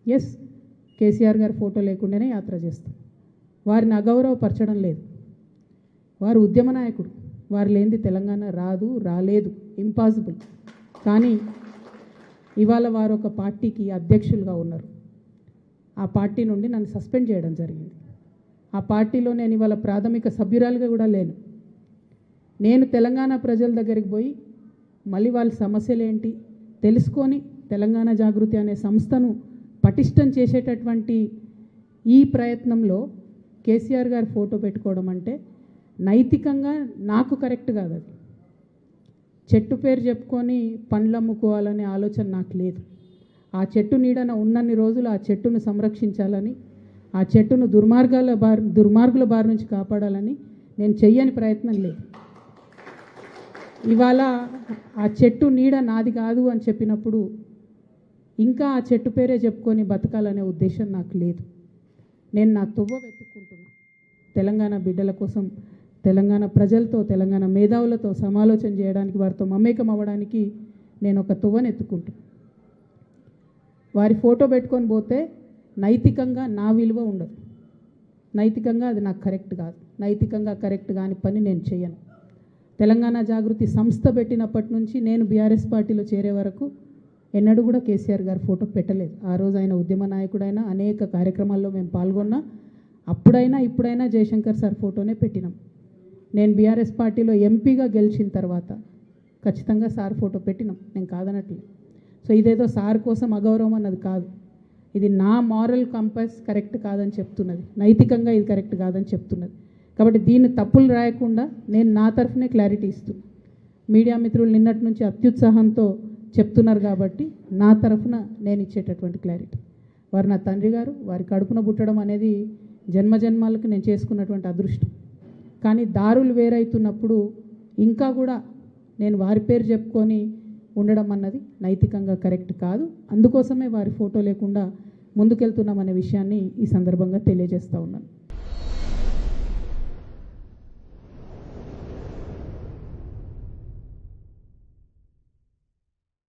Yes, KCR గారి photo లేకుండానే యాత్ర చేస్తాం. వారిని అగౌరవపరచడం లేదు. వారు ఉద్యమ నాయకుడు. వారు లేనిది తెలంగాణ రాదు, రాలేదు, ఇంపాసిబుల్. కానీ ఇవాళ వారు ఒక పార్టీకి అధ్యక్షులుగా ఉన్నారు. ఆ పార్టీ నుండి నన్ను సస్పెండ్ చేయడం జరిగింది. ఆ పార్టీలో నేను ఇవాళ ప్రాథమిక సభ్యురాలుగా కూడా లేను. నేను తెలంగాణ ప్రజల దగ్గరికి పోయి మళ్ళీ వాళ్ళ సమస్యలు ఏంటి తెలుసుకొని తెలంగాణ జాగృతి అనే సంస్థను పటిష్టం చేసేటటువంటి ఈ ప్రయత్నంలో కేసీఆర్ గారి ఫోటో పెట్టుకోవడం అంటే నైతికంగా నాకు కరెక్ట్ కాదు. అది చెట్టు పేరు చెప్పుకొని పండ్లు అమ్ముకోవాలనే ఆలోచన నాకు లేదు. ఆ చెట్టు నీడన ఉన్నన్ని రోజులు ఆ చెట్టును సంరక్షించాలని, ఆ చెట్టును దుర్మార్గుల బారి నుంచి కాపాడాలని నేను చెయ్యని ప్రయత్నం లేదు. ఇవాళ ఆ చెట్టు నీడ నాది కాదు అని చెప్పినప్పుడు ఇంకా ఆ చెట్టు పేరే చెప్పుకొని బతకాలనే ఉద్దేశం నాకు లేదు. నేను నా తువ్వ వెతుక్కుంటున్నా. తెలంగాణ బిడ్డల కోసం, తెలంగాణ ప్రజలతో, తెలంగాణ మేధావులతో సమాలోచన చేయడానికి, వారితో మమేకం అవ్వడానికి నేను ఒక తువ్వను ఎత్తుకుంటున్నా. వారి ఫోటో పెట్టుకొని పోతే నైతికంగా నా విలువ ఉండదు. నైతికంగా అది నాకు కరెక్ట్ కాదు. నైతికంగా కరెక్ట్ కాని పని నేను చేయను. తెలంగాణ జాగృతి సంస్థ పెట్టినప్పటి నుంచి నేను బీఆర్ఎస్ పార్టీలో చేరే వరకు ఎన్నడూ కూడా కేసీఆర్ గారి ఫోటో పెట్టలేదు. ఆ రోజు ఆయన ఉద్యమ నాయకుడైనా అనేక కార్యక్రమాల్లో మేము పాల్గొన్నా. అప్పుడైనా ఇప్పుడైనా జయశంకర్ సార్ ఫోటోనే పెట్టినాం. నేను బీఆర్ఎస్ పార్టీలో ఎంపీగా గెలిచిన తర్వాత ఖచ్చితంగా సార్ ఫోటో పెట్టినాం, నేను కాదనట్లేదు. సో ఇదేదో సార్ కోసం అగౌరవం అన్నది కాదు. ఇది నా మారల్ కంపాస్ కరెక్ట్ కాదని చెప్తున్నది, నైతికంగా ఇది కరెక్ట్ కాదని చెప్తున్నది. కాబట్టి దీన్ని తప్పులు రాయకుండా నేను నా తరఫునే క్లారిటీ ఇస్తూ, మీడియా మిత్రులు నిన్నటి నుంచి అత్యుత్సాహంతో చెప్తున్నారు కాబట్టి నా తరఫున నేను ఇచ్చేటటువంటి క్లారిటీ. వారు నా తండ్రి గారు, వారి కడుపున పుట్టడం అనేది జన్మజన్మాలకు నేను చేసుకున్నటువంటి అదృష్టం. కానీ దారులు వేరైతున్నప్పుడు ఇంకా కూడా నేను వారి పేరు చెప్పుకొని ఉండడం అన్నది నైతికంగా కరెక్ట్ కాదు. అందుకోసమే వారి ఫోటో లేకుండా ముందుకెళ్తున్నామనే విషయాన్ని ఈ సందర్భంగా తెలియజేస్తూ ఉన్నాను.